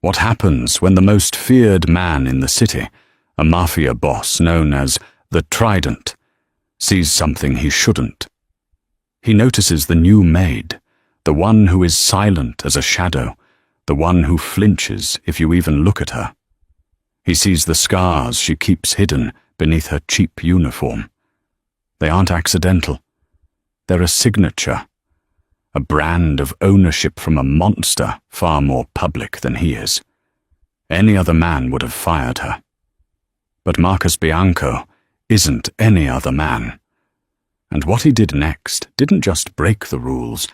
What happens when the most feared man in the city, a Mafia boss known as the Trident, sees something he shouldn't? He notices the new Maid, the one who is silent as a shadow, the one who flinches if you even look at her. He sees the scars she keeps hidden beneath her cheap uniform. They aren't accidental. They're a signature, a brand of ownership from a monster far more public than he is. Any other man would have fired her. But Marcus Bianco isn't any other man. And what he did next didn't just break the rules,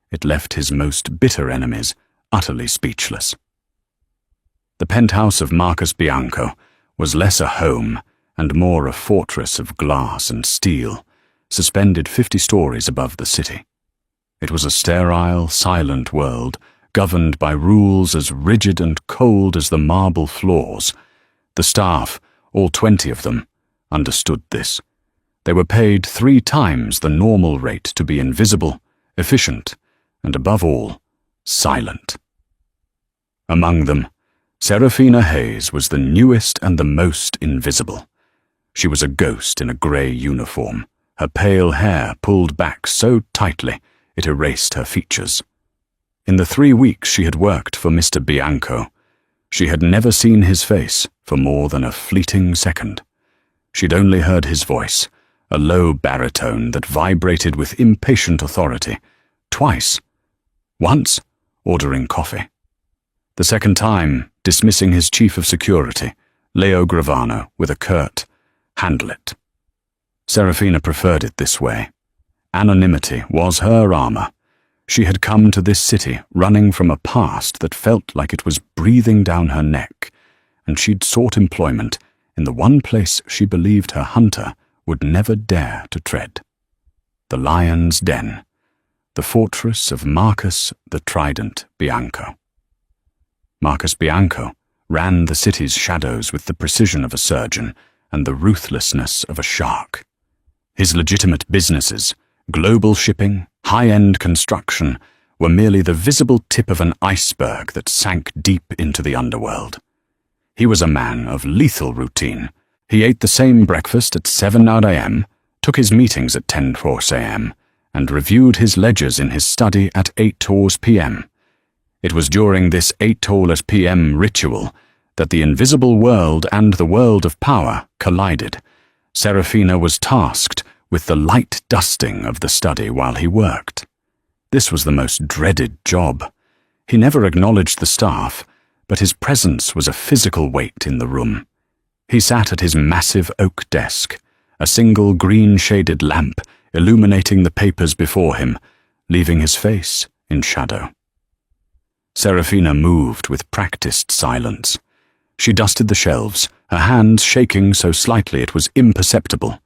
it left his most bitter enemies utterly speechless. The penthouse of Marcus Bianco was less a home and more a fortress of glass and steel, suspended 50 stories above the city. It was a sterile, silent world, governed by rules as rigid and cold as the marble floors. The staff, all 20 of them, understood this. They were paid 3 times the normal rate to be invisible, efficient, and above all, silent. Among them, Serafina Hayes was the newest and the most invisible. She was a ghost in a grey uniform, her pale hair pulled back so tightly it erased her features. In the 3 weeks she had worked for Mr. Bianco, she had never seen his face for more than a fleeting second. She'd only heard his voice, a low baritone that vibrated with impatient authority, twice. Once, ordering coffee. The second time, dismissing his chief of security, Leo Gravano, with a curt, "Handle it." Serafina preferred it this way. Anonymity was her armor. She had come to this city running from a past that felt like it was breathing down her neck, and she'd sought employment in the one place she believed her hunter would never dare to tread. The Lion's Den, the fortress of Marcus the Trident Bianco. Marcus Bianco ran the city's shadows with the precision of a surgeon and the ruthlessness of a shark. His legitimate businesses, global shipping, high-end construction, were merely the visible tip of an iceberg that sank deep into the underworld. He was a man of lethal routine. He ate the same breakfast at 7 a.m., took his meetings at 10:04 a.m., and reviewed his ledgers in his study at 8:00 p.m. It was during this 8:00 p.m. ritual that the invisible world and the world of power collided. Serafina was tasked with the light dusting of the study while he worked. This was the most dreaded job. He never acknowledged the staff, but his presence was a physical weight in the room. He sat at his massive oak desk, a single green-shaded lamp illuminating the papers before him, leaving his face in shadow. Serafina moved with practiced silence. She dusted the shelves, her hands shaking so slightly it was imperceptible.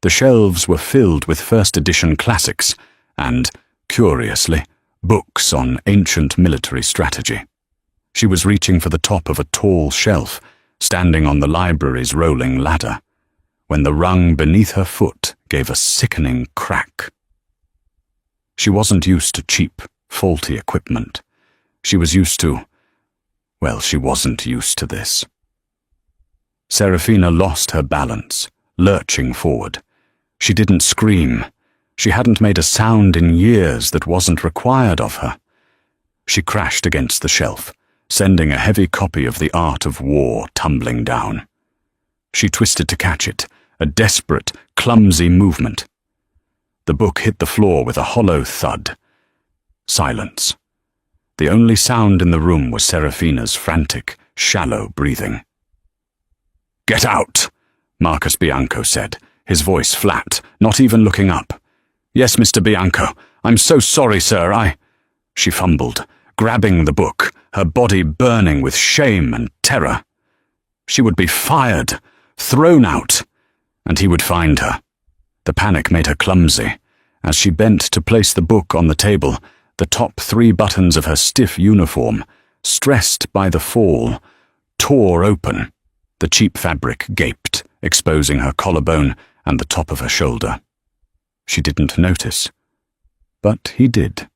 The shelves were filled with first-edition classics and, curiously, books on ancient military strategy. She was reaching for the top of a tall shelf, standing on the library's rolling ladder, when the rung beneath her foot gave a sickening crack. She wasn't used to cheap, faulty equipment. She was used to... well, she wasn't used to this. Serafina lost her balance, lurching forward. She didn't scream. She hadn't made a sound in years that wasn't required of her. She crashed against the shelf, sending a heavy copy of The Art of War tumbling down. She twisted to catch it, a desperate, clumsy movement. The book hit the floor with a hollow thud. Silence. The only sound in the room was Serafina's frantic, shallow breathing. "Get out!" Marcus Bianco said, his voice flat, not even looking up. "Yes, Mr. Bianco. I'm so sorry, sir, She fumbled, grabbing the book, her body burning with shame and terror. She would be fired, thrown out, and he would find her. The panic made her clumsy. As she bent to place the book on the table, the top 3 buttons of her stiff uniform, stressed by the fall, tore open. The cheap fabric gaped, exposing her collarbone and the top of her shoulder. She didn't notice. But he did.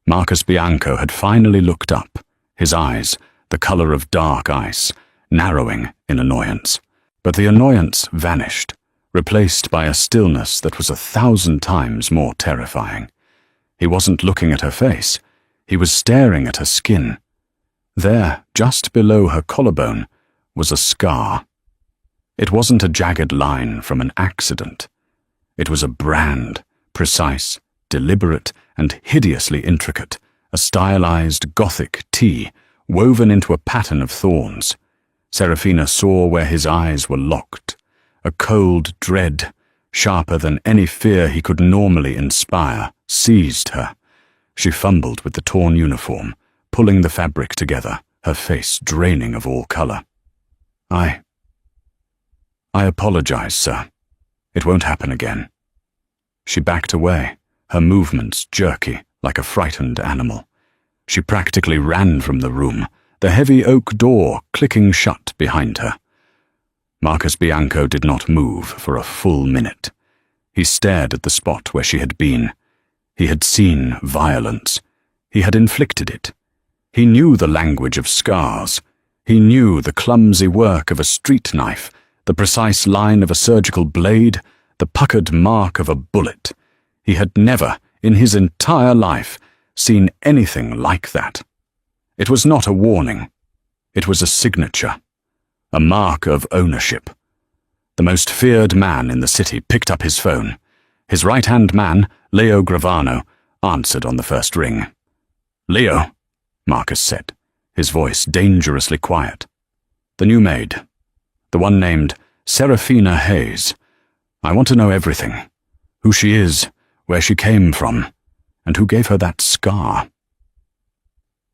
Marcus Bianco had finally looked up, his eyes, the color of dark ice, narrowing in annoyance. But the annoyance vanished, replaced by a stillness that was 1,000 times more terrifying. He wasn't looking at her face. He was staring at her skin. There, just below her collarbone, was a scar. It wasn't a jagged line from an accident. It was a brand, precise, deliberate, and hideously intricate, a stylized Gothic T woven into a pattern of thorns. Serafina saw where his eyes were locked. A cold dread, sharper than any fear he could normally inspire, seized her. She fumbled with the torn uniform, pulling the fabric together, her face draining of all color. I apologize, sir. It won't happen again. She backed away, her movements jerky, like a frightened animal. She practically ran from the room, the heavy oak door clicking shut behind her. Marcus Bianco did not move for a full minute. He stared at the spot where she had been. He had seen violence. He had inflicted it. He knew the language of scars. He knew the clumsy work of a street knife, the precise line of a surgical blade, the puckered mark of a bullet. He had never, in his entire life, seen anything like that. It was not a warning. It was a signature, a mark of ownership. The most feared man in the city picked up his phone. His right-hand man, Leo Gravano, answered on the first ring. "Leo," Marcus said, his voice dangerously quiet. "The new maid. The one named Serafina Hayes. I want to know everything. Who she is, where she came from, and who gave her that scar."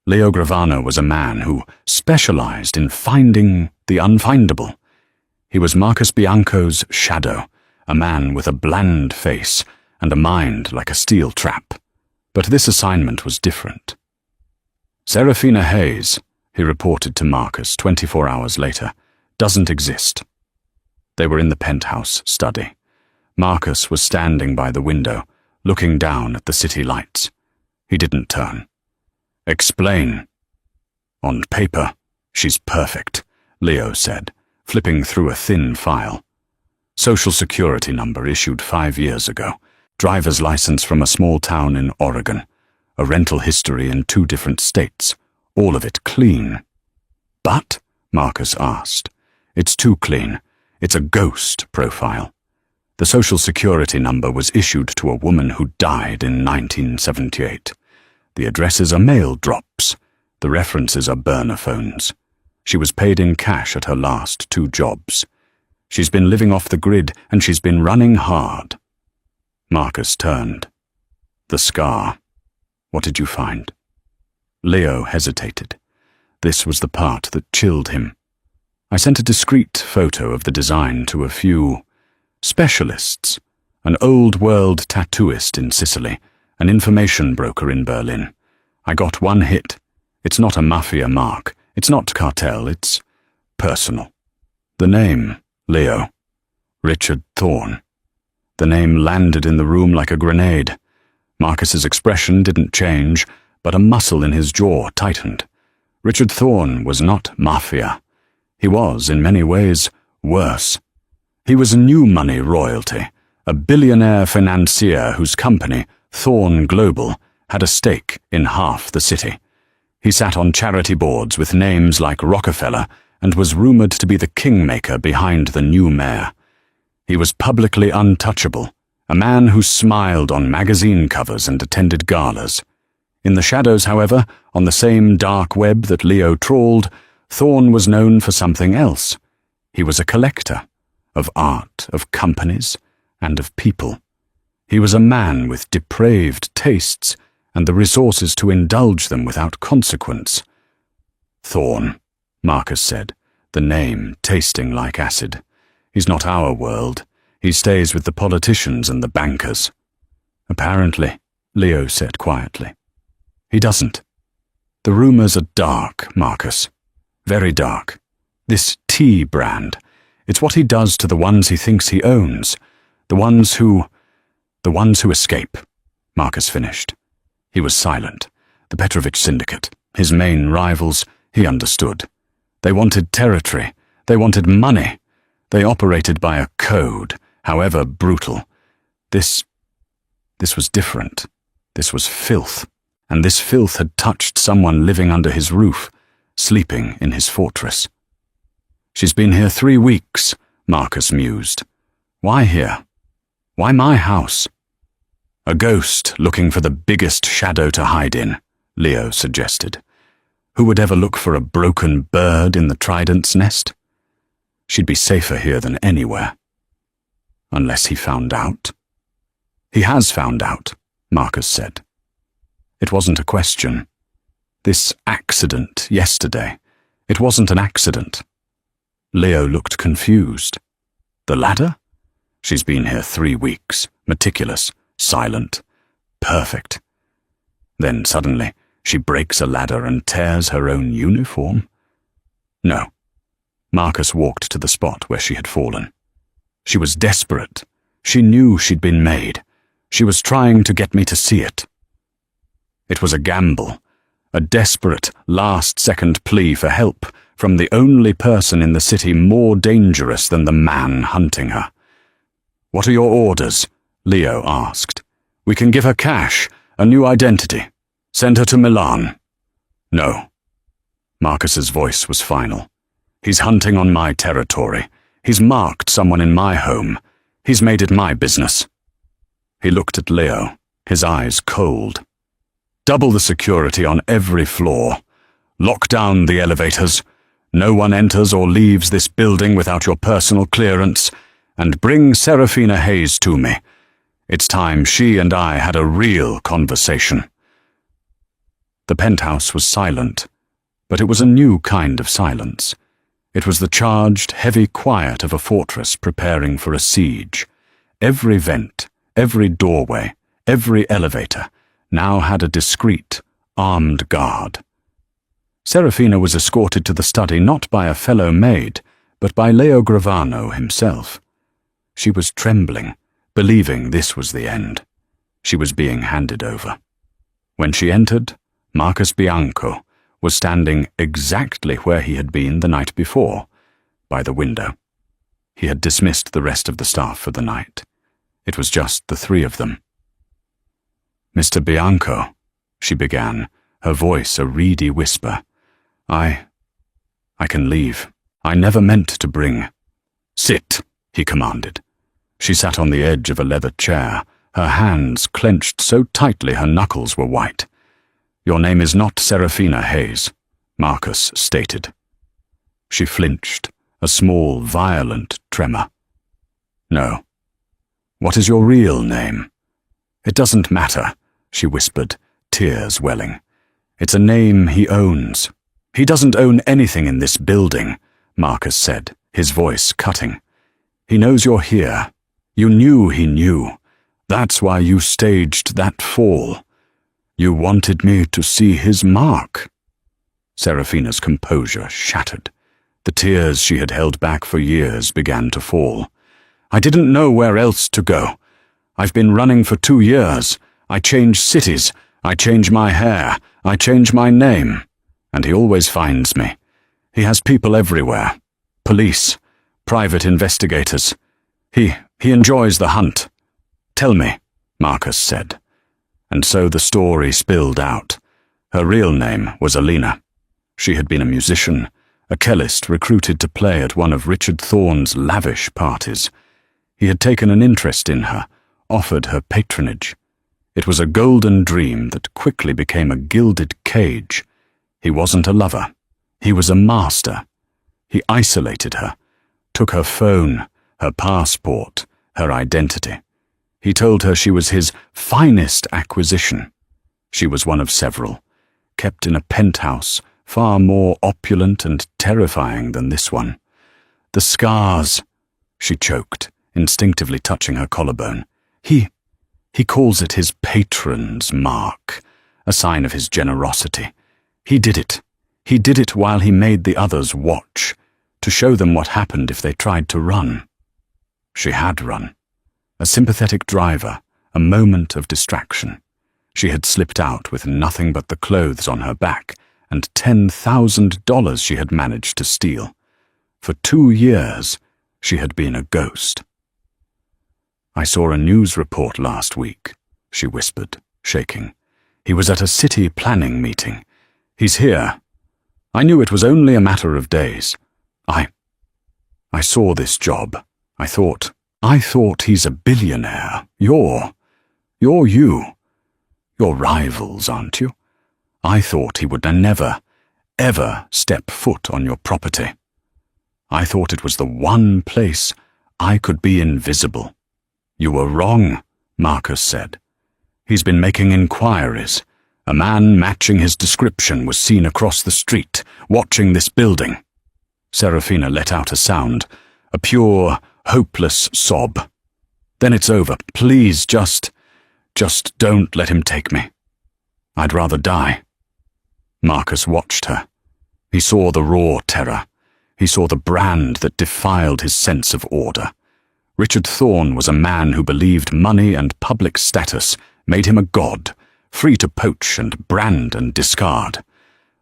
Leo Gravano was a man who specialized in finding the unfindable. He was Marcus Bianco's shadow, a man with a bland face and a mind like a steel trap. But this assignment was different. "Serafina Hayes," he reported to Marcus 24 hours later, "doesn't exist." They were in the penthouse study. Marcus was standing by the window, looking down at the city lights. He didn't turn. "Explain." "On paper, she's perfect," Leo said, flipping through a thin file. "Social security number issued 5 years ago. Driver's license from a small town in Oregon. A rental history in 2 different states. All of it clean." "But," Marcus asked, "it's too clean. It's a ghost profile. The social security number was issued to a woman who died in 1978. The addresses are mail drops. The references are burner phones. She was paid in cash at her last 2 jobs. She's been living off the grid, and she's been running hard." Marcus turned. "The scar. What did you find?" Leo hesitated. This was the part that chilled him. "I sent a discreet photo of the design to a few specialists, an old-world tattooist in Sicily, an information broker in Berlin. I got 1 hit. It's not a Mafia mark. It's not cartel. It's personal. The name, Leo. Richard Thorne." The name landed in the room like a grenade. Marcus's expression didn't change, but a muscle in his jaw tightened. Richard Thorne was not Mafia. He was, in many ways, worse. He was a new money royalty, a billionaire financier whose company, Thorne Global, had a stake in half the city. He sat on charity boards with names like Rockefeller and was rumored to be the kingmaker behind the new mayor. He was publicly untouchable, a man who smiled on magazine covers and attended galas. In the shadows, however, on the same dark web that Leo trawled, Thorne was known for something else. He was a collector, of art, of companies, and of people. He was a man with depraved tastes and the resources to indulge them without consequence. "Thorne," Marcus said, the name tasting like acid. "He's not our world. He stays with the politicians and the bankers." "Apparently," Leo said quietly. "He doesn't. The rumors are dark, Marcus. Very dark. This T brand. It's what he does to the ones he thinks he owns. The ones who escape," Marcus finished. He was silent. The Petrovich Syndicate, his main rivals, He understood. They wanted territory. They wanted money. They operated by a code, however brutal. This was different. This was filth. And this filth had touched someone living under his roof, sleeping in his fortress. "She's been here 3 weeks," Marcus mused. "Why here? Why my house?" "A ghost looking for the biggest shadow to hide in," Leo suggested. "Who would ever look for a broken bird in the trident's nest? She'd be safer here than anywhere. Unless he found out." "He has found out," Marcus said. It wasn't a question. This accident yesterday, it wasn't an accident. Leo looked confused. "The ladder? She's been here 3 weeks, meticulous, silent, perfect. Then suddenly, she breaks a ladder and tears her own uniform?" "No." Marcus walked to the spot where she had fallen. "She was desperate. She knew she'd been made. She was trying to get me to see it. It was a gamble, a desperate, last-second plea for help from the only person in the city more dangerous than the man hunting her." "What are your orders?" Leo asked. "We can give her cash, a new identity. Send her to Milan." "No." Marcus's voice was final. "He's hunting on my territory. He's marked someone in my home. He's made it my business." He looked at Leo, his eyes cold. "Double the security on every floor. Lock down the elevators. No one enters or leaves this building without your personal clearance. And bring Serafina Hayes to me. It's time she and I had a real conversation." The penthouse was silent, but it was a new kind of silence. It was the charged, heavy quiet of a fortress preparing for a siege. Every vent, every doorway, every elevator now had a discreet, armed guard. Serafina was escorted to the study not by a fellow maid, but by Leo Gravano himself. She was trembling, believing this was the end. She was being handed over. When she entered, Marcus Bianco was standing exactly where he had been the night before, by the window. He had dismissed the rest of the staff for the night. It was just the 3 of them. "Mr. Bianco," she began, her voice a reedy whisper. I can leave. I never meant to bring—" "Sit," he commanded. She sat on the edge of a leather chair, her hands clenched so tightly her knuckles were white. "Your name is not Serafina Hayes," Marcus stated. She flinched, a small, violent tremor. "No." "What is your real name?" "It doesn't matter," she whispered, tears welling. "It's a name he owns." "He doesn't own anything in this building," Marcus said, his voice cutting. "He knows you're here. You knew he knew. That's why you staged that fall. You wanted me to see his mark." Serafina's composure shattered. The tears she had held back for years began to fall. "I didn't know where else to go. I've been running for 2 years. I change cities. I change my hair. I change my name. And he always finds me. He has people everywhere. Police. Private investigators. He enjoys the hunt." "Tell me," Marcus said. And so the story spilled out. Her real name was Alina. She had been a musician, a cellist recruited to play at one of Richard Thorne's lavish parties. He had taken an interest in her, offered her patronage. It was a golden dream that quickly became a gilded cage. He wasn't a lover. He was a master. He isolated her, took her phone, her passport, her identity. He told her she was his finest acquisition. She was one of several, kept in a penthouse far more opulent and terrifying than this one. "The scars," she choked, instinctively touching her collarbone. He calls it his patron's mark, a sign of his generosity. He did it. He did it while he made the others watch, to show them what happened if they tried to run. She had run. A sympathetic driver, a moment of distraction. She had slipped out with nothing but the clothes on her back, and $10,000 she had managed to steal. For 2 years, she had been a ghost. "I saw a news report last week," she whispered, shaking. "He was at a city planning meeting. He's here. I knew it was only a matter of days. I saw this job. I thought he's a billionaire. You're you. You're rivals, aren't you? I thought he would never, ever step foot on your property. I thought it was the one place I could be invisible." "You were wrong," Marcus said. "He's been making inquiries. A man matching his description was seen across the street, watching this building." Serafina let out a sound, a pure, hopeless sob. "Then it's over. Please, just don't let him take me. I'd rather die." Marcus watched her. He saw the raw terror. He saw the brand that defiled his sense of order. Richard Thorne was a man who believed money and public status made him a god, free to poach and brand and discard.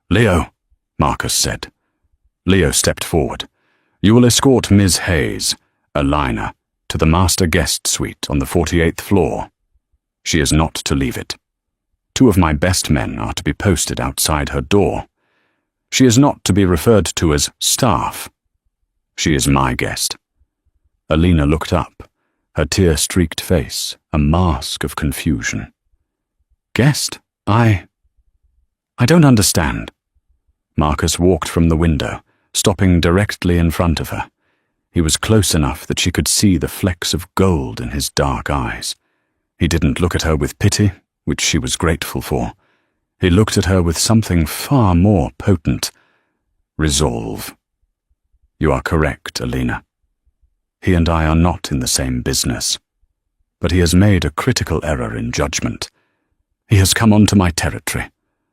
"Leo," Marcus said. Leo stepped forward. "You will escort Ms. Hayes, a liner, to the master guest suite on the 48th floor. She is not to leave it. 2 of my best men are to be posted outside her door. She is not to be referred to as staff. She is my guest." Alina looked up, her tear-streaked face a mask of confusion. "Guest? I don't understand." Marcus walked from the window, stopping directly in front of her. He was close enough that she could see the flecks of gold in his dark eyes. He didn't look at her with pity, which she was grateful for. He looked at her with something far more potent: resolve. "You are correct, Alina. He and I are not in the same business. But he has made a critical error in judgment. He has come onto my territory,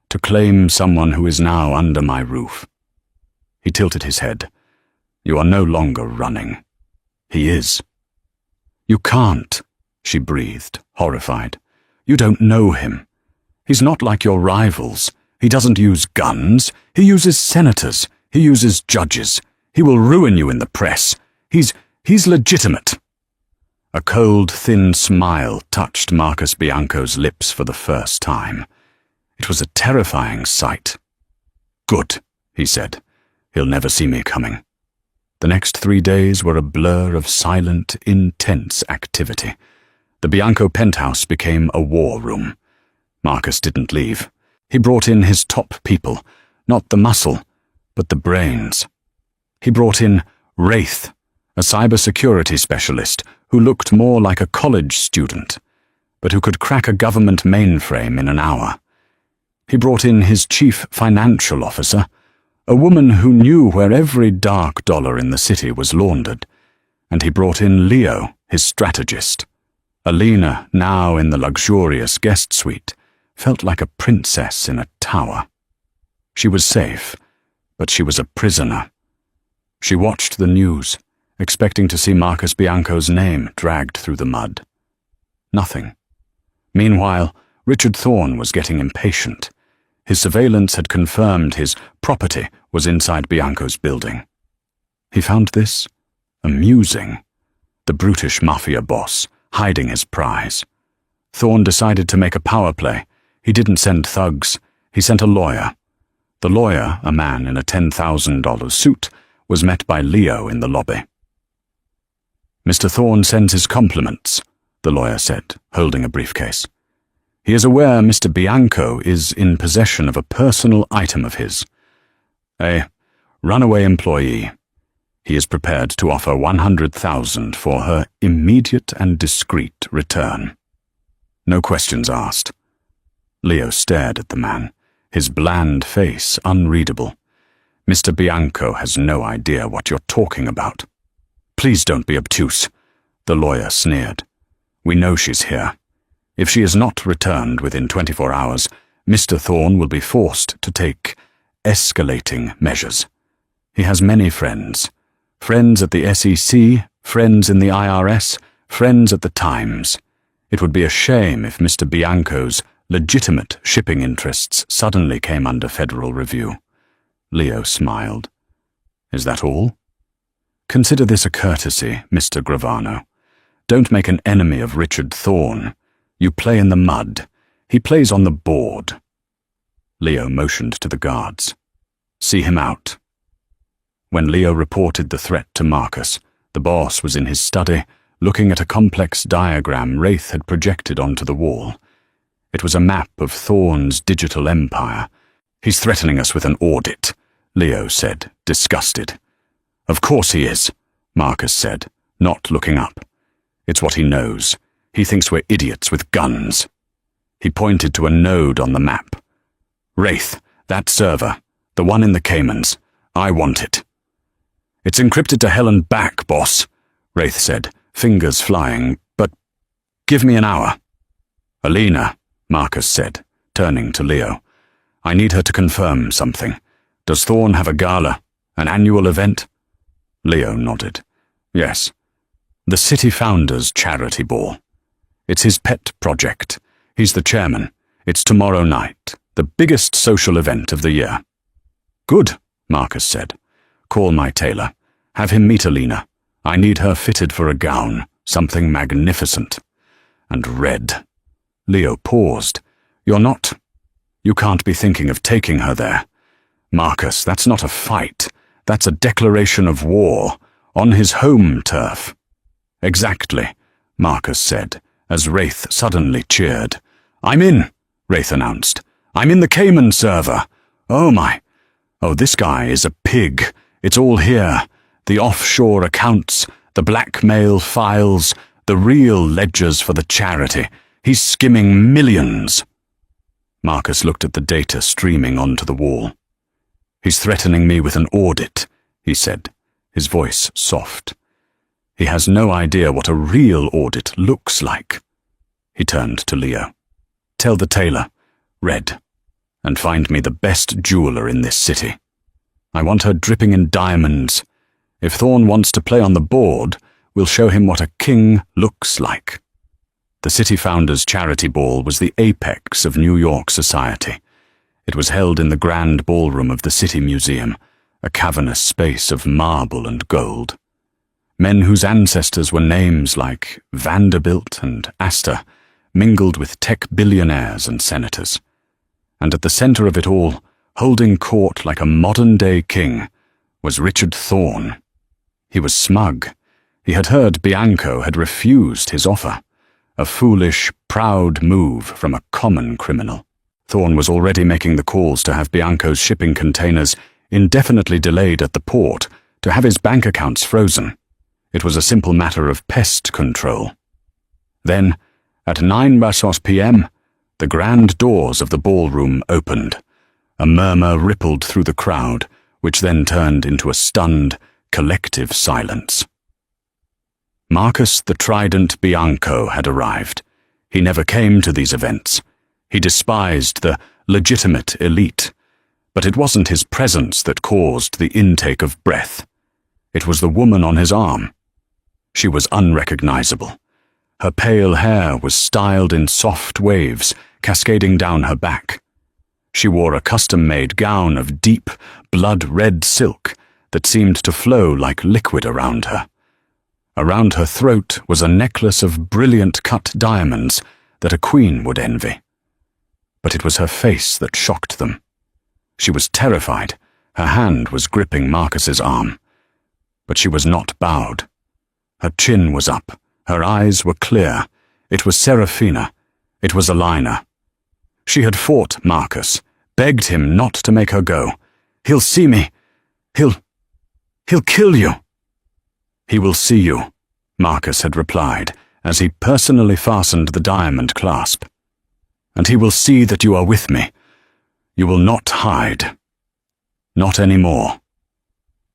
to claim someone who is now under my roof." He tilted his head. "You are no longer running. He is." "You can't," she breathed, horrified. "You don't know him. He's not like your rivals. He doesn't use guns. He uses senators. He uses judges. He will ruin you in the press. He's legitimate." A cold, thin smile touched Marcus Bianco's lips for the first time. It was a terrifying sight. "Good," he said. "He'll never see me coming." The next 3 days were a blur of silent, intense activity. The Bianco penthouse became a war room. Marcus didn't leave. He brought in his top people, not the muscle, but the brains. He brought in Wraith, a cybersecurity specialist who looked more like a college student, but who could crack a government mainframe in an hour. He brought in his chief financial officer, a woman who knew where every dark dollar in the city was laundered, and he brought in Leo, his strategist. Alina, now in the luxurious guest suite, felt like a princess in a tower. She was safe, but she was a prisoner. She watched the news, expecting to see Marcus Bianco's name dragged through the mud. Nothing. Meanwhile, Richard Thorne was getting impatient. His surveillance had confirmed his property was inside Bianco's building. He found this amusing. The brutish Mafia boss, hiding his prize. Thorne decided to make a power play. He didn't send thugs. He sent a lawyer. The lawyer, a man in a $10,000 suit, was met by Leo in the lobby. "Mr. Thorne sends his compliments," the lawyer said, holding a briefcase. "He is aware Mr. Bianco is in possession of a personal item of his. A runaway employee. He is prepared to offer $100,000 for her immediate and discreet return. No questions asked." Leo stared at the man, his bland face unreadable. "Mr. Bianco has no idea what you're talking about." "Please don't be obtuse," the lawyer sneered. "We know she's here. If she is not returned within 24 hours, Mr. Thorne will be forced to take escalating measures. He has many friends. Friends at the SEC, friends in the IRS, friends at the Times. It would be a shame if Mr. Bianco's Legitimate shipping interests suddenly came under federal review. Leo smiled. Is that all? Consider this a courtesy, Mr. Gravano. Don't make an enemy of Richard Thorne. You play in the mud. He plays on the board. Leo motioned to the guards. See him out. When Leo reported the threat to Marcus, the boss was in his study, looking at a complex diagram Wraith had projected onto the wall. It was a map of Thorne's digital empire. He's threatening us with an audit, Leo said, disgusted. Of course he is, Marcus said, not looking up. It's what he knows. He thinks we're idiots with guns. He pointed to a node on the map. Wraith, that server, the one in the Caymans. I want it. It's encrypted to hell and back, boss, Wraith said, fingers flying, but give me an hour. Alina, Marcus said, turning to Leo. I need her to confirm something. Does Thorne have a gala, an annual event? Leo nodded. Yes. The City Founders Charity Ball. It's his pet project. He's the chairman. It's tomorrow night, the biggest social event of the year. Good, Marcus said. Call my tailor. Have him meet Alina. I need her fitted for a gown, something magnificent. And red. Leo paused. You can't be thinking of taking her there. Marcus, that's not a fight. That's a declaration of war, on his home turf. Exactly, Marcus said, as Wraith suddenly cheered. I'm in, Wraith announced. I'm in the Cayman server. Oh my. Oh, this guy is a pig. It's all here. The offshore accounts, the blackmail files, the real ledgers for the charity. He's skimming millions. Marcus looked at the data streaming onto the wall. He's threatening me with an audit, he said, his voice soft. He has no idea what a real audit looks like. He turned to Leo. Tell the tailor, red, and find me the best jeweler in this city. I want her dripping in diamonds. If Thorne wants to play on the board, we'll show him what a king looks like. The City Founders Charity Ball was the apex of New York society. It was held in the grand ballroom of the City Museum, a cavernous space of marble and gold. Men whose ancestors were names like Vanderbilt and Astor mingled with tech billionaires and senators. And at the center of it all, holding court like a modern-day king, was Richard Thorne. He was smug. He had heard Bianco had refused his offer. A foolish, proud move from a common criminal. Thorne was already making the calls to have Bianco's shipping containers indefinitely delayed at the port, to have his bank accounts frozen. It was a simple matter of pest control. Then, at 9:00 p.m., the grand doors of the ballroom opened. A murmur rippled through the crowd, which then turned into a stunned, collective silence. Marcus the Trident Bianco had arrived. He never came to these events. He despised the legitimate elite. But it wasn't his presence that caused the intake of breath. It was the woman on his arm. She was unrecognizable. Her pale hair was styled in soft waves, cascading down her back. She wore a custom-made gown of deep, blood-red silk that seemed to flow like liquid around her. Around her throat was a necklace of brilliant cut diamonds that a queen would envy. But it was her face that shocked them. She was terrified. Her hand was gripping Marcus's arm. But she was not bowed. Her chin was up. Her eyes were clear. It was Serafina. It was Alina. She had fought Marcus, begged him not to make her go. He'll see me. He'll kill you. He will see you, Marcus had replied, as he personally fastened the diamond clasp. And he will see that you are with me. You will not hide. Not anymore.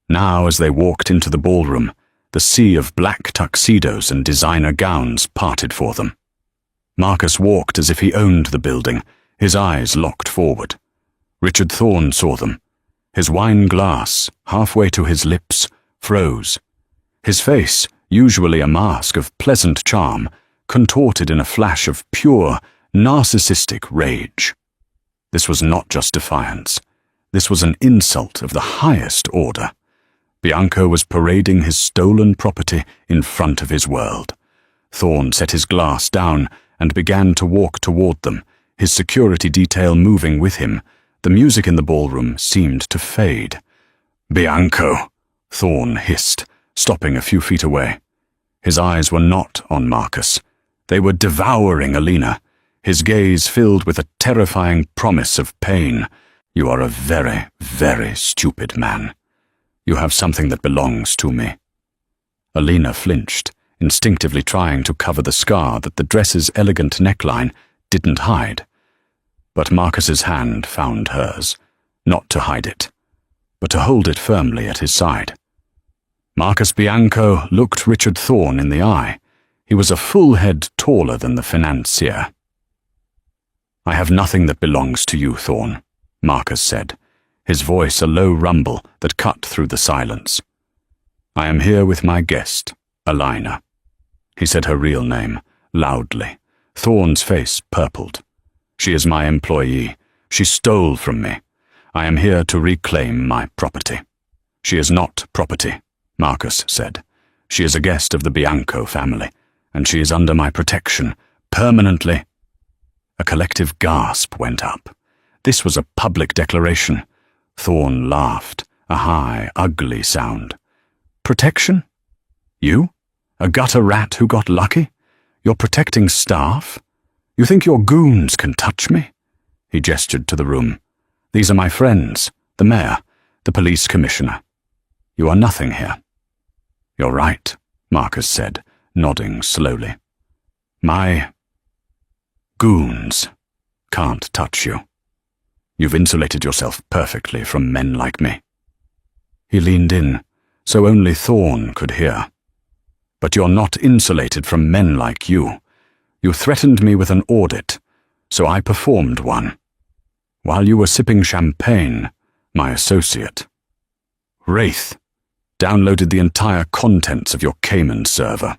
Now, as they walked into the ballroom, the sea of black tuxedos and designer gowns parted for them. Marcus walked as if he owned the building, his eyes locked forward. Richard Thorne saw them. His wine glass, halfway to his lips, froze. His face, usually a mask of pleasant charm, contorted in a flash of pure, narcissistic rage. This was not just defiance. This was an insult of the highest order. Bianco was parading his stolen property in front of his world. Thorne set his glass down and began to walk toward them, his security detail moving with him. The music in the ballroom seemed to fade. "Bianco," Thorne hissed, stopping a few feet away. His eyes were not on Marcus. They were devouring Alina, his gaze filled with a terrifying promise of pain. "You are a very, very stupid man. You have something that belongs to me." Alina flinched, instinctively trying to cover the scar that the dress's elegant neckline didn't hide. But Marcus's hand found hers, not to hide it, but to hold it firmly at his side. Marcus Bianco looked Richard Thorne in the eye. He was a full head taller than the financier. "I have nothing that belongs to you, Thorne," Marcus said, his voice a low rumble that cut through the silence. "I am here with my guest, Alina." He said her real name, loudly. Thorne's face purpled. "She is my employee. She stole from me. I am here to reclaim my property." "She is not property," Marcus said. "She is a guest of the Bianco family, and she is under my protection, permanently." A collective gasp went up. This was a public declaration. Thorne laughed, a high, ugly sound. "Protection? You? A gutter rat who got lucky? You're protecting staff? You think your goons can touch me?" He gestured to the room. "These are my friends, the mayor, the police commissioner. You are nothing here." "You're right," Marcus said, nodding slowly. "My goons can't touch you. You've insulated yourself perfectly from men like me." He leaned in, so only Thorne could hear. "But you're not insulated from men like you. You threatened me with an audit, so I performed one. While you were sipping champagne, my associate, Wraith, downloaded the entire contents of your Cayman server."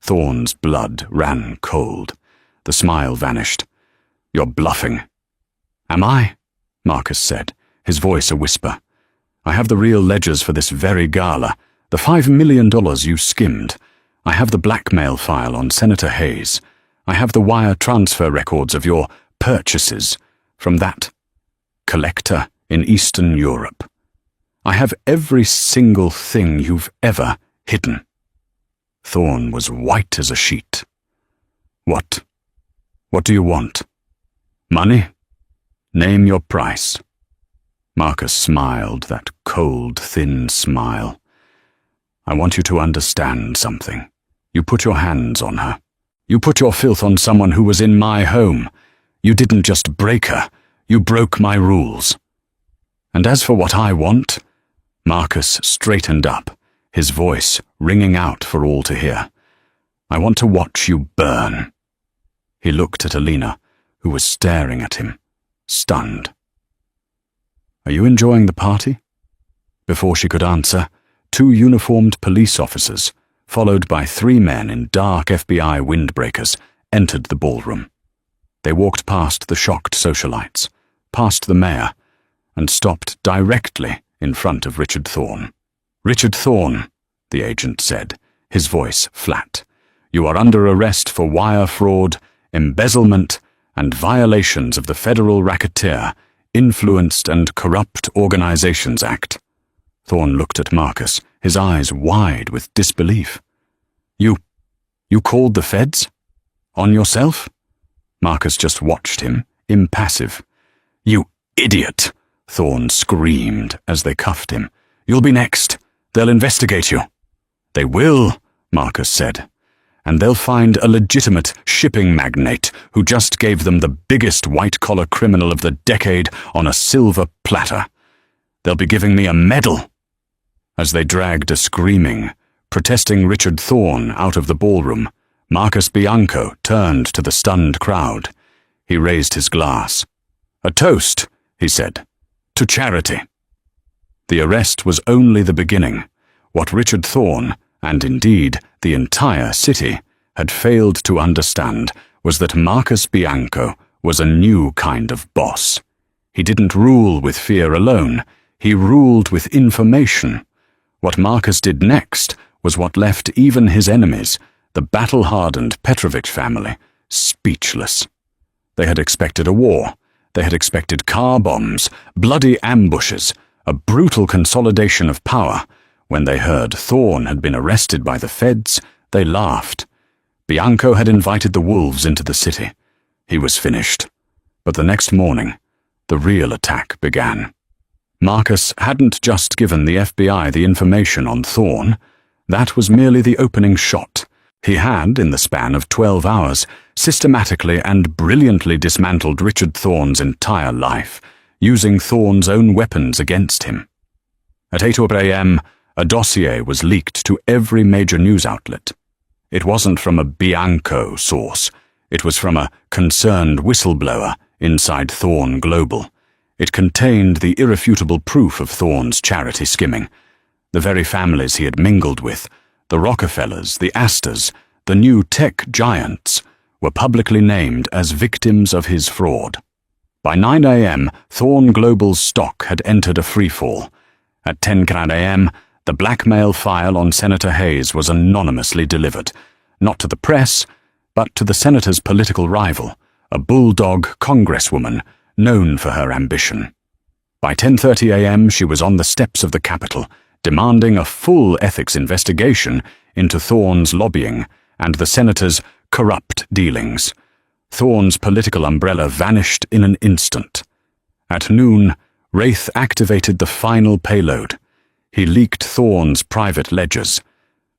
Thorne's blood ran cold. The smile vanished. "You're bluffing." "Am I?" Marcus said, his voice a whisper. "I have the real ledgers for this very gala, the $5 million you skimmed. I have the blackmail file on Senator Hayes. I have the wire transfer records of your purchases from that collector in Eastern Europe. I have every single thing you've ever hidden." Thorne was white as a sheet. What do you want? Money? Name your price." Marcus smiled, that cold, thin smile. "I want you to understand something. You put your hands on her. You put your filth on someone who was in my home. You didn't just break her, you broke my rules. And as for what I want," Marcus straightened up, his voice ringing out for all to hear, "I want to watch you burn." He looked at Alina, who was staring at him, stunned. "Are you enjoying the party?" Before she could answer, 2 uniformed police officers, followed by 3 men in dark FBI windbreakers, entered the ballroom. They walked past the shocked socialites, past the mayor, and stopped directly in front of Richard Thorne. "Richard Thorne," the agent said, his voice flat, "you are under arrest for wire fraud, embezzlement, and violations of the Federal Racketeer, Influenced and Corrupt Organizations Act." Thorne looked at Marcus, his eyes wide with disbelief. You called the feds? On yourself?" Marcus just watched him, impassive. "You idiot!" Thorne screamed as they cuffed him. "You'll be next. They'll investigate you." "They will," Marcus said. "And they'll find a legitimate shipping magnate who just gave them the biggest white-collar criminal of the decade on a silver platter. They'll be giving me a medal." As they dragged a screaming, protesting Richard Thorne out of the ballroom, Marcus Bianco turned to the stunned crowd. He raised his glass. "A toast," he said, "to charity." The arrest was only the beginning. What Richard Thorne, and indeed the entire city, had failed to understand was that Marcus Bianco was a new kind of boss. He didn't rule with fear alone, he ruled with information. What Marcus did next was what left even his enemies, the battle-hardened Petrovich family, speechless. They had expected a war. They had expected car bombs, bloody ambushes, a brutal consolidation of power. When they heard Thorne had been arrested by the feds, they laughed. Bianco had invited the wolves into the city. He was finished. But the next morning, the real attack began. Marcus hadn't just given the FBI the information on Thorne. That was merely the opening shot. He had, in the span of 12 hours, systematically and brilliantly dismantled Richard Thorne's entire life, using Thorne's own weapons against him. At 8 a.m., a dossier was leaked to every major news outlet. It wasn't from a Bianco source. It was from a concerned whistleblower inside Thorne Global. It contained the irrefutable proof of Thorne's charity skimming. The very families he had mingled with, the Rockefellers, the Astors, the new tech giants, were publicly named as victims of his fraud. By 9 a.m., Thorne Global's stock had entered a freefall. At 10 a.m., the blackmail file on Senator Hayes was anonymously delivered, not to the press, but to the senator's political rival, a bulldog congresswoman known for her ambition. By 10:30 a.m., she was on the steps of the Capitol, demanding a full ethics investigation into Thorne's lobbying and the senator's corrupt dealings. Thorne's political umbrella vanished in an instant. At noon, Wraith activated the final payload. He leaked Thorne's private ledgers.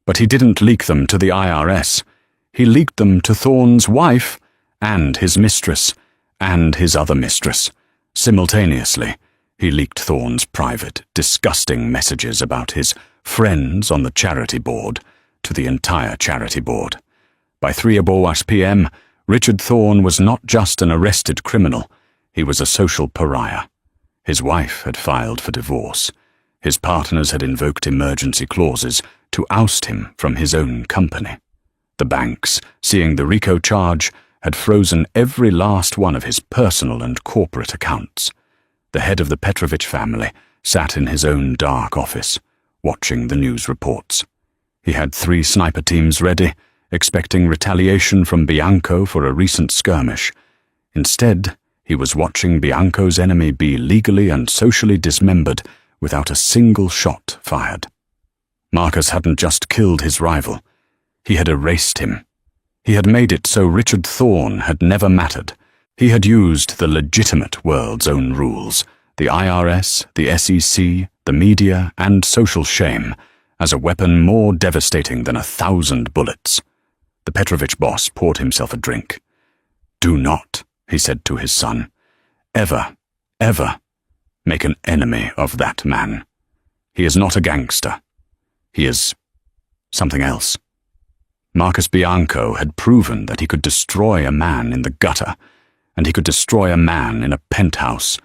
But he didn't leak them to the IRS. He leaked them to Thorne's wife and his mistress and his other mistress. Simultaneously, he leaked Thorne's private, disgusting messages about his friends on the charity board to the entire charity board. By 3 p.m., Richard Thorne was not just an arrested criminal, he was a social pariah. His wife had filed for divorce. His partners had invoked emergency clauses to oust him from his own company. The banks, seeing the RICO charge, had frozen every last one of his personal and corporate accounts. The head of the Petrovich family sat in his own dark office, watching the news reports. He had 3 sniper teams ready, expecting retaliation from Bianco for a recent skirmish. Instead, he was watching Bianco's enemy be legally and socially dismembered without a single shot fired. Marcus hadn't just killed his rival. He had erased him. He had made it so Richard Thorne had never mattered. He had used the legitimate world's own rules, the IRS, the SEC, the media, and social shame, as a weapon more devastating than 1,000 bullets. The Petrovich boss poured himself a drink. "Do not," he said to his son, "ever, ever make an enemy of that man. He is not a gangster. He is something else." Marcus Bianco had proven that he could destroy a man in the gutter, and he could destroy a man in a penthouse,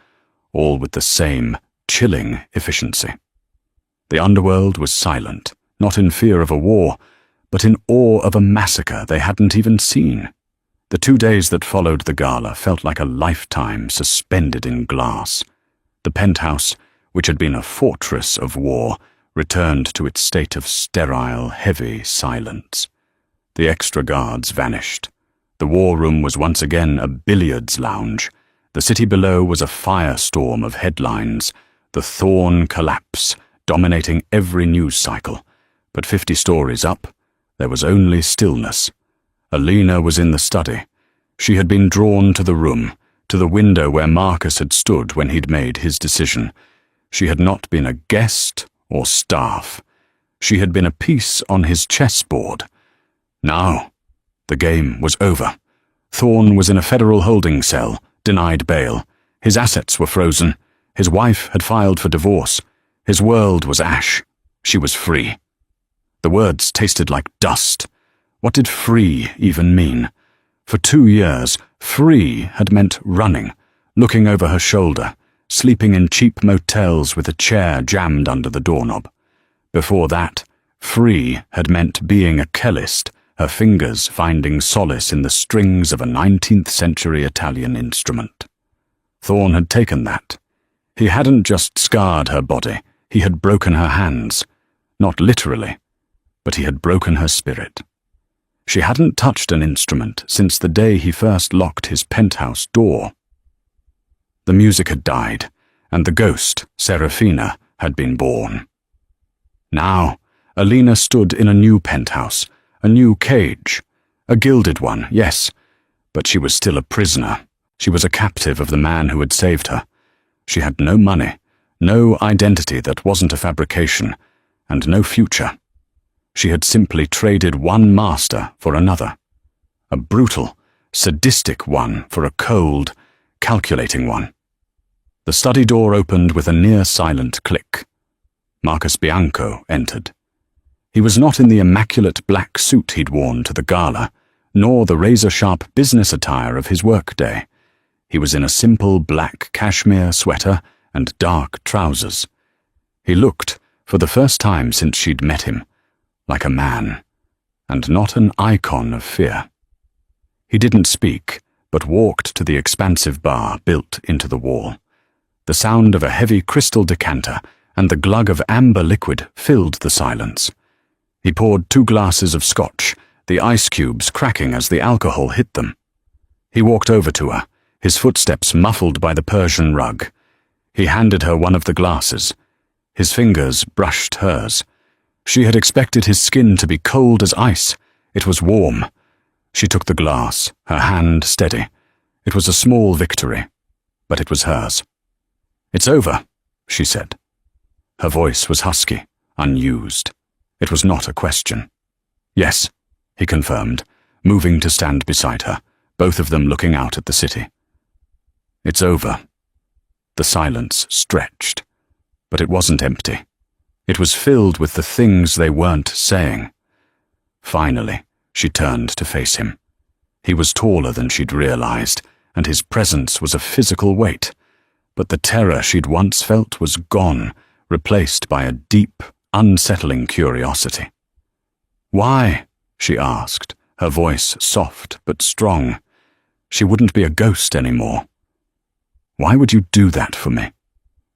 all with the same chilling efficiency. The underworld was silent, not in fear of a war, but in awe of a massacre they hadn't even seen. The 2 days that followed the gala felt like a lifetime suspended in glass. The penthouse, which had been a fortress of war, returned to its state of sterile, heavy silence. The extra guards vanished. The war room was once again a billiards lounge. The city below was a firestorm of headlines, the Thorne collapse dominating every news cycle. But 50 stories up, there was only stillness. Alina was in the study. She had been drawn to the room, to the window where Marcus had stood when he'd made his decision. She had not been a guest or staff. She had been a piece on his chessboard. Now, the game was over. Thorne was in a federal holding cell, denied bail. His assets were frozen. His wife had filed for divorce. His world was ash. She was free. The words tasted like dust. What did free even mean? For 2 years, free had meant running, looking over her shoulder, sleeping in cheap motels with a chair jammed under the doorknob. Before that, free had meant being a Kellist, her fingers finding solace in the strings of a 19th-century Italian instrument. Thorn had taken that. He hadn't just scarred her body, he had broken her hands. Not literally, but he had broken her spirit. She hadn't touched an instrument since the day he first locked his penthouse door. The music had died, and the ghost, Serafina, had been born. Now, Alina stood in a new penthouse, a new cage, a gilded one, yes, but she was still a prisoner. She was a captive of the man who had saved her. She had no money, no identity that wasn't a fabrication, and no future. She had simply traded one master for another. A brutal, sadistic one for a cold, calculating one. The study door opened with a near-silent click. Marcus Bianco entered. He was not in the immaculate black suit he'd worn to the gala, nor the razor-sharp business attire of his workday. He was in a simple black cashmere sweater and dark trousers. He looked, for the first time since she'd met him, like a man, and not an icon of fear. He didn't speak, but walked to the expansive bar built into the wall. The sound of a heavy crystal decanter and the glug of amber liquid filled the silence. He poured 2 glasses of scotch, the ice cubes cracking as the alcohol hit them. He walked over to her, his footsteps muffled by the Persian rug. He handed her one of the glasses. His fingers brushed hers. She had expected his skin to be cold as ice. It was warm. She took the glass, her hand steady. It was a small victory, but it was hers. "It's over," she said. Her voice was husky, unused. It was not a question. "Yes," he confirmed, moving to stand beside her, both of them looking out at the city. "It's over." The silence stretched, but it wasn't empty. It was filled with the things they weren't saying. Finally, she turned to face him. He was taller than she'd realized, and his presence was a physical weight. But the terror she'd once felt was gone, replaced by a deep, unsettling curiosity. "Why?" she asked, her voice soft but strong. She wouldn't be a ghost anymore. "Why would you do that for me?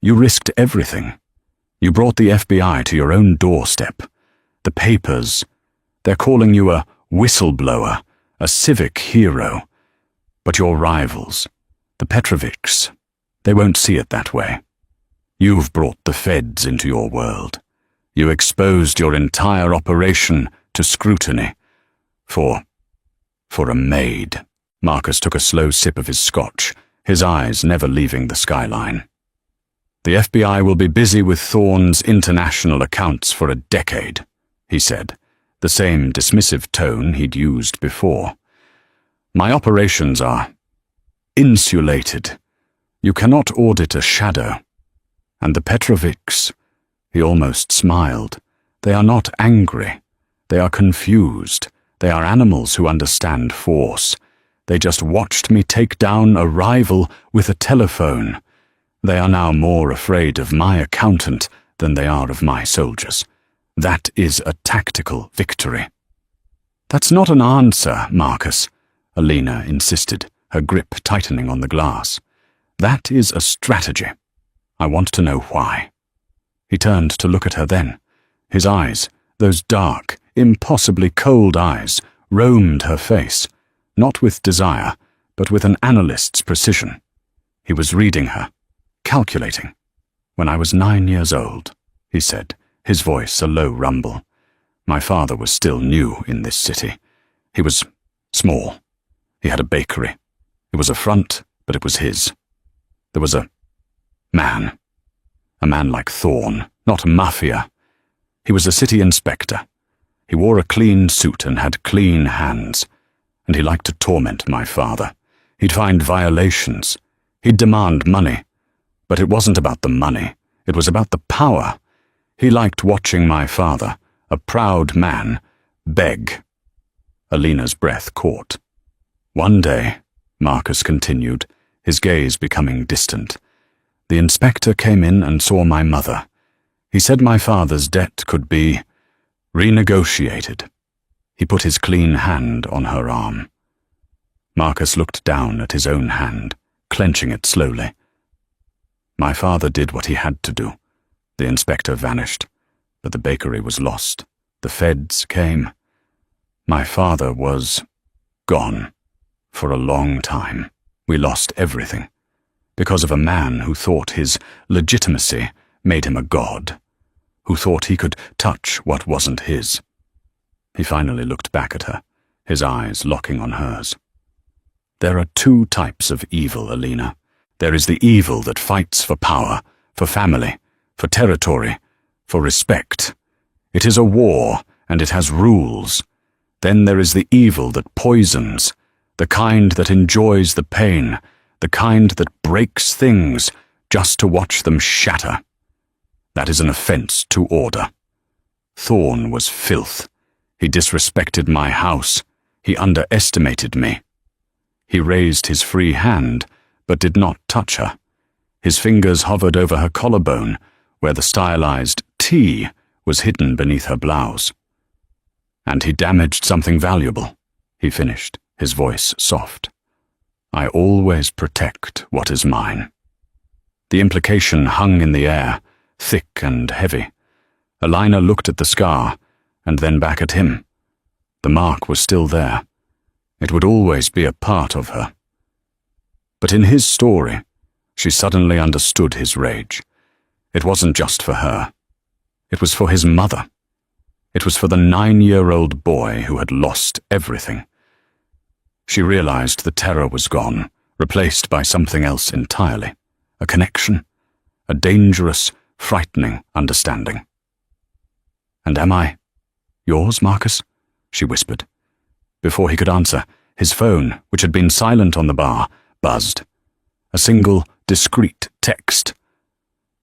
You risked everything. You brought the FBI to your own doorstep. The papers, they're calling you a whistleblower, a civic hero. But your rivals, the Petrovics, they won't see it that way. You've brought the feds into your world. You exposed your entire operation to scrutiny. For a maid." Marcus took a slow sip of his scotch, his eyes never leaving the skyline. "The FBI will be busy with Thorn's international accounts for a decade," he said, the same dismissive tone he'd used before. "My operations are insulated. You cannot audit a shadow. And the Petrovics," he almost smiled, "they are not angry. They are confused. They are animals who understand force. They just watched me take down a rival with a telephone. They are now more afraid of my accountant than they are of my soldiers. That is a tactical victory." "That's not an answer, Marcus," Alina insisted, her grip tightening on the glass. "That is a strategy. I want to know why." He turned to look at her then. His eyes, those dark, impossibly cold eyes, roamed her face, not with desire, but with an analyst's precision. He was reading her, calculating. "When I was 9 years old," he said, his voice a low rumble. "My father was still new in this city. He was small. He had a bakery. It was a front, but it was his. There was a man like Thorn, not Mafia. He was a city inspector. He wore a clean suit and had clean hands. And he liked to torment my father. He'd find violations. He'd demand money. But it wasn't about the money. It was about the power. He liked watching my father, a proud man, beg." Alina's breath caught. "One day," Marcus continued, his gaze becoming distant, "the inspector came in and saw my mother. He said my father's debt could be renegotiated. He put his clean hand on her arm. Marcus looked down at his own hand, clenching it slowly. My father did what he had to do. The inspector vanished, but the bakery was lost. The feds came. My father was gone for a long time. We lost everything because of a man who thought his legitimacy made him a god, who thought he could touch what wasn't his. He finally looked back at her, his eyes locking on hers. There are two types of evil, Alina. There is the evil that fights for power, for family, for territory, for respect. It is a war, and it has rules. Then there is the evil that poisons, the kind that enjoys the pain, the kind that breaks things just to watch them shatter. That is an offense to order. Thorn was filth. He disrespected my house. He underestimated me. He raised his free hand, but did not touch her. His fingers hovered over her collarbone, where the stylized T was hidden beneath her blouse. And he damaged something valuable, he finished, his voice soft. I always protect what is mine. The implication hung in the air, thick and heavy. Alina looked at the scar, and then back at him. The mark was still there. It would always be a part of her. But in his story, she suddenly understood his rage. It wasn't just for her. It was for his mother. It was for the 9-year-old boy who had lost everything. She realized the terror was gone, replaced by something else entirely. A connection. A dangerous, frightening understanding. And am I yours, Marcus? She whispered. Before he could answer, his phone, which had been silent on the bar, buzzed. A single, discreet text.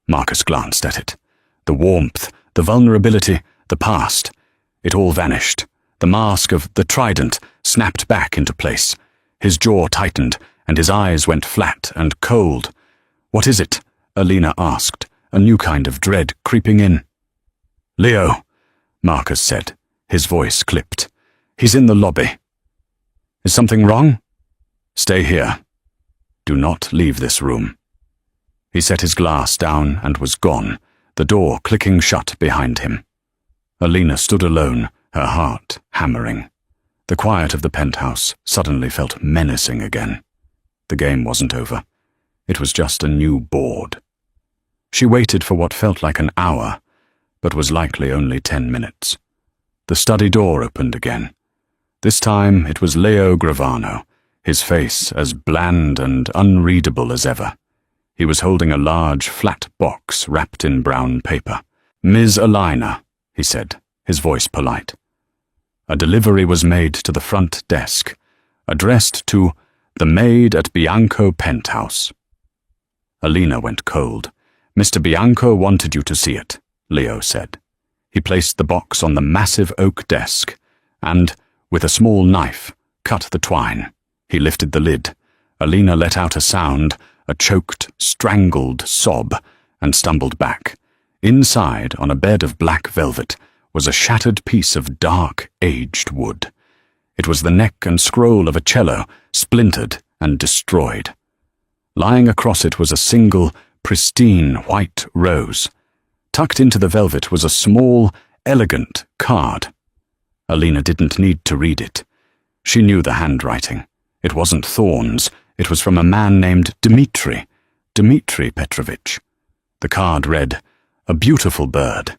Marcus glanced at it. The warmth, the vulnerability, the past. It all vanished. The mask of the trident snapped back into place. His jaw tightened, and his eyes went flat and cold. What is it? Alina asked, a new kind of dread creeping in. Leo, Marcus said, his voice clipped. He's in the lobby. Is something wrong? Stay here. Do not leave this room. He set his glass down and was gone, the door clicking shut behind him. Alina stood alone, her heart hammering. The quiet of the penthouse suddenly felt menacing again. The game wasn't over. It was just a new board. She waited for what felt like an hour, but was likely only 10 minutes. The study door opened again. This time it was Leo Gravano, his face as bland and unreadable as ever. He was holding a large, flat box wrapped in brown paper. Ms. Alina, he said, his voice polite. A delivery was made to the front desk, addressed to the Maid at Bianco Penthouse. Alina went cold. Mr. Bianco wanted you to see it, Leo said. He placed the box on the massive oak desk and, with a small knife, cut the twine. He lifted the lid. Alina let out a sound, a choked, strangled sob, and stumbled back. Inside, on a bed of black velvet, was a shattered piece of dark, aged wood. It was the neck and scroll of a cello, splintered and destroyed. Lying across it was a single, pristine white rose. Tucked into the velvet was a small, elegant card. Alina didn't need to read it. She knew the handwriting. It wasn't Thorn's. It was from a man named Dmitri Petrovich. The card read, "A beautiful bird.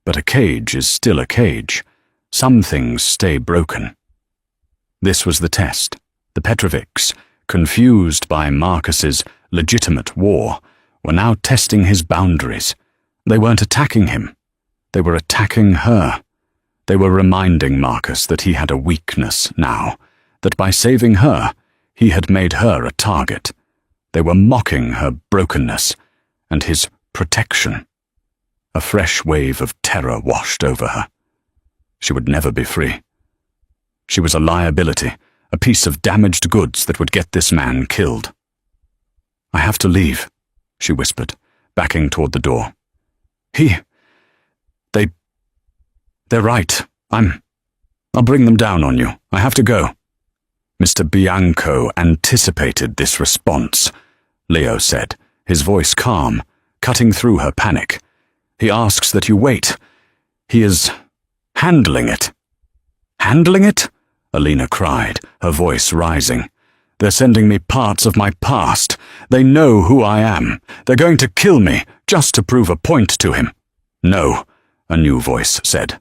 But a cage is still a cage. Some things stay broken." This was the test. The Petrovics, confused by Marcus's legitimate war, were now testing his boundaries. They weren't attacking him. They were attacking her. They were reminding Marcus that he had a weakness now, that by saving her, he had made her a target. They were mocking her brokenness and his protection. A fresh wave of terror washed over her. She would never be free. She was a liability, a piece of damaged goods that would get this man killed. "I have to leave," she whispered, backing toward the door. They're right. I'll bring them down on you. I have to go." Mr. Bianco anticipated this response, Leo said, his voice calm, cutting through her panic. "He asks that you wait. He is handling it." "Handling it?" Alina cried, her voice rising. "They're sending me parts of my past. They know who I am. They're going to kill me just to prove a point to him." "No," a new voice said.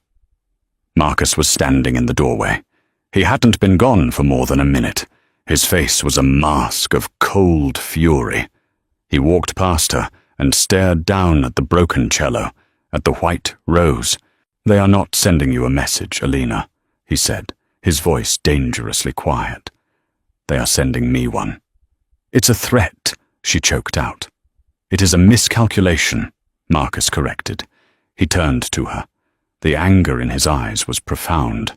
Marcus was standing in the doorway. He hadn't been gone for more than a minute. His face was a mask of cold fury. He walked past her and stared down at the broken cello, at the white rose. "They are not sending you a message, Alina," he said, his voice dangerously quiet. "They are sending me one." "It's a threat," she choked out. "It is a miscalculation," Marcus corrected. He turned to her. The anger in his eyes was profound.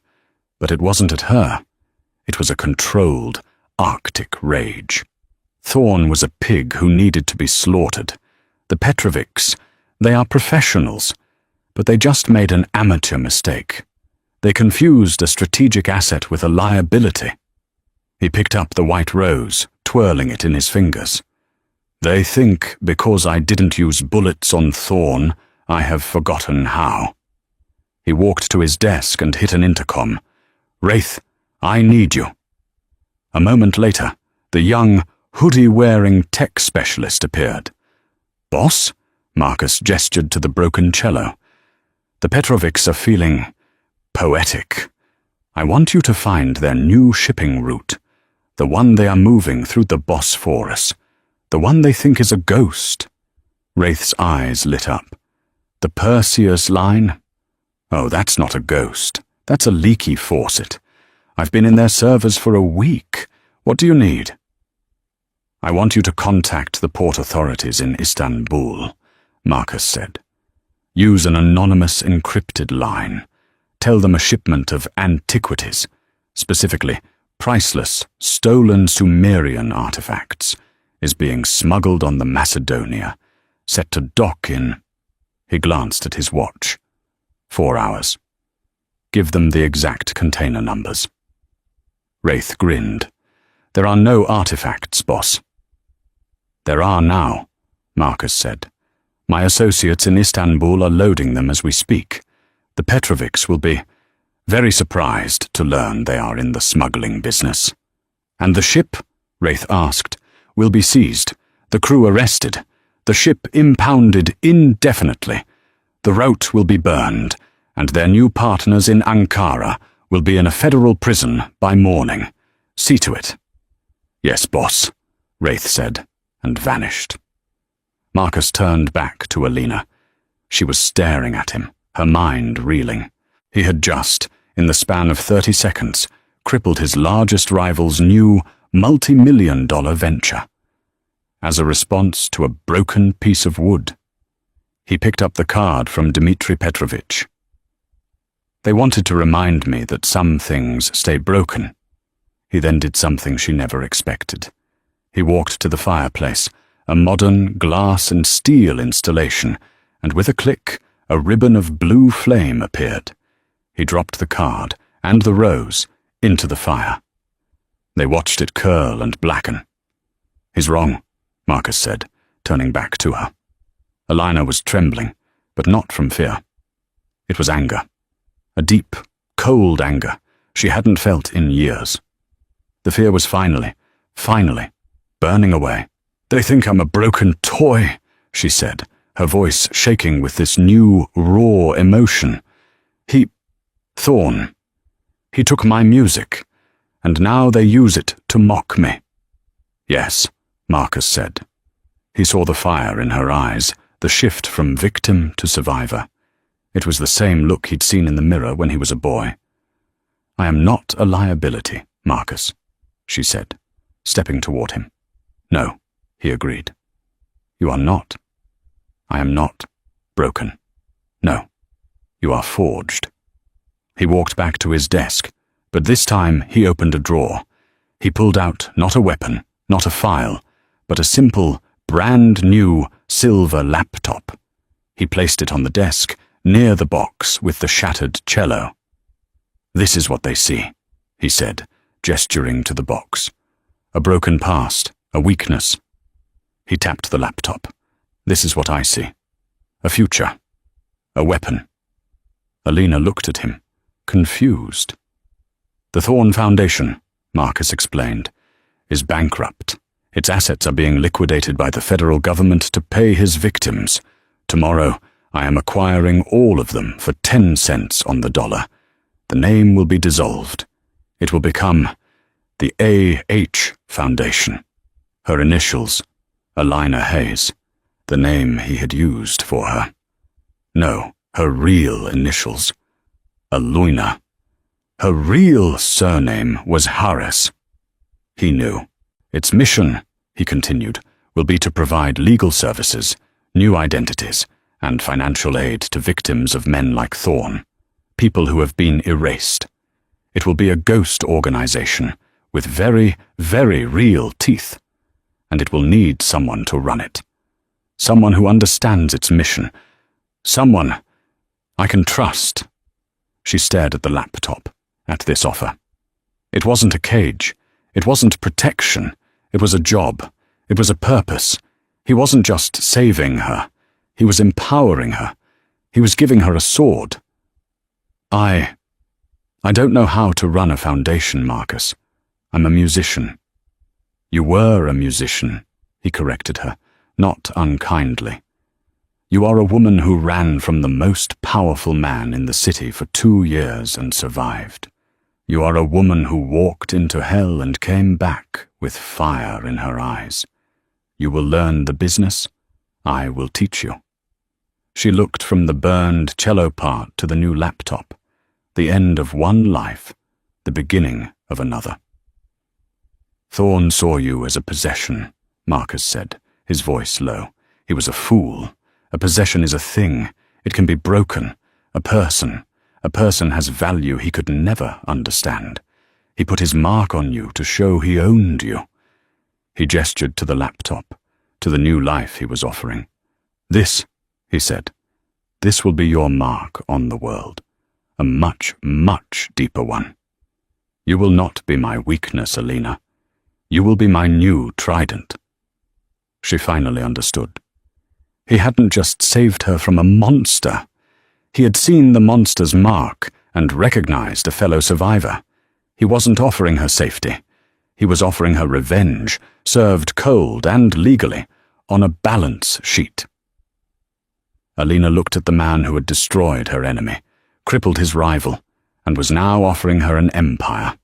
But it wasn't at her. It was a controlled, Arctic rage. Thorn was a pig who needed to be slaughtered. The Petrovics, they are professionals, but they just made an amateur mistake. They confused a strategic asset with a liability. He picked up the white rose, twirling it in his fingers. "They think because I didn't use bullets on Thorn, I have forgotten how." He walked to his desk and hit an intercom. "Wraith, I need you." A moment later, the young, hoodie-wearing tech specialist appeared. "Boss?" Marcus gestured to the broken cello. "The Petrovics are feeling poetic. I want you to find their new shipping route, the one they are moving through the Bosphorus, the one they think is a ghost." Wraith's eyes lit up. "The Perseus line? Oh, that's not a ghost. That's a leaky faucet. I've been in their servers for a week. What do you need?" "I want you to contact the port authorities in Istanbul," Marcus said. "Use an anonymous encrypted line. Tell them a shipment of antiquities, specifically priceless, stolen Sumerian artifacts, is being smuggled on the Macedonia, set to dock in..." He glanced at his watch. 4 hours. Give them the exact container numbers. Wraith grinned. "There are no artifacts, boss." "There are now," Marcus said. "My associates in Istanbul are loading them as we speak. The Petrovics will be very surprised to learn they are in the smuggling business." "And the ship?" Wraith asked. "Will be seized, the crew arrested, the ship impounded indefinitely. The route will be burned, and their new partners in Ankara will be in a federal prison by morning. See to it." "Yes, boss," Wraith said, and vanished. Marcus turned back to Alina. She was staring at him, her mind reeling. He had just, in the span of 30 seconds, crippled his largest rival's new, multi-million-dollar venture. As a response to a broken piece of wood. He picked up the card from Dmitri Petrovich. "They wanted to remind me that some things stay broken." He then did something she never expected. He walked to the fireplace, a modern glass and steel installation, and with a click, a ribbon of blue flame appeared. He dropped the card and the rose into the fire. They watched it curl and blacken. "He's wrong," Marcus said, turning back to her. Alina was trembling, but not from fear. It was anger. A deep, cold anger she hadn't felt in years. The fear was finally, burning away. "They think I'm a broken toy," she said, her voice shaking with this new, raw emotion. Thorn. He took my music, and now they use it to mock me." "Yes," Marcus said. He saw the fire in her eyes, the shift from victim to survivor. It was the same look he'd seen in the mirror when he was a boy. "I am not a liability, Marcus," she said, stepping toward him. "No," he agreed. "You are not. I am not broken. No, you are forged." He walked back to his desk, but this time he opened a drawer. He pulled out not a weapon, not a file, but a simple, brand-new silver laptop. He placed it on the desk, near the box with the shattered cello. This is what they see, he said, gesturing to the box. A broken past, a weakness. He tapped the laptop. This is what I see. A future. A weapon. Alina looked at him, confused. The Thorn Foundation, Marcus explained, is bankrupt. Its assets are being liquidated by the federal government to pay his victims. Tomorrow, I am acquiring all of them for 10 cents on the dollar. The name will be dissolved. It will become the A.H. Foundation. Her initials, Alina Hayes, the name he had used for her. No, her real initials, Aluna. Her real surname was Harris. He knew. Its mission, he continued, will be to provide legal services, new identities, and financial aid to victims of men like Thorn, people who have been erased. It will be a ghost organization with very, very real teeth, and it will need someone to run it. Someone who understands its mission. Someone I can trust. She stared at the laptop, at this offer. It wasn't a cage. It wasn't protection. It was a job. It was a purpose. He wasn't just saving her. He was empowering her. He was giving her a sword. I don't know how to run a foundation, Marcus. I'm a musician. You were a musician, he corrected her, not unkindly. You are a woman who ran from the most powerful man in the city for 2 years and survived. You are a woman who walked into hell and came back with fire in her eyes. You will learn the business. I will teach you. She looked from the burned cello part to the new laptop, the end of one life, the beginning of another. Thorn saw you as a possession, Marcus said, his voice low. He was a fool. A possession is a thing. It can be broken. A person. A person has value he could never understand. He put his mark on you to show he owned you. He gestured to the laptop, to the new life he was offering. This, he said, this will be your mark on the world. A much, much deeper one. You will not be my weakness, Alina. You will be my new trident. She finally understood. He hadn't just saved her from a monster. He had seen the monster's mark and recognized a fellow survivor. He wasn't offering her safety. He was offering her revenge, served cold and legally, on a balance sheet. Alina looked at the man who had destroyed her enemy, crippled his rival, and was now offering her an empire.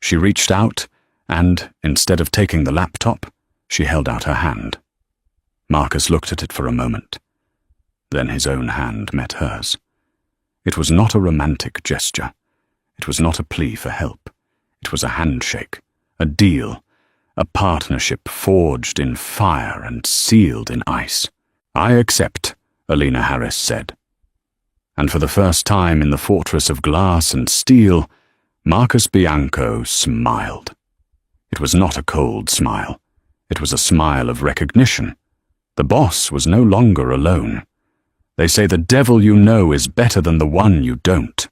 She reached out, and, instead of taking the laptop, she held out her hand. Marcus looked at it for a moment. Then his own hand met hers. It was not a romantic gesture. It was not a plea for help. It was a handshake, a deal, a partnership forged in fire and sealed in ice. I accept, Alina Harris said. And for the first time in the fortress of glass and steel, Marcus Bianco smiled. It was not a cold smile. It was a smile of recognition. The boss was no longer alone. They say the devil you know is better than the one you don't.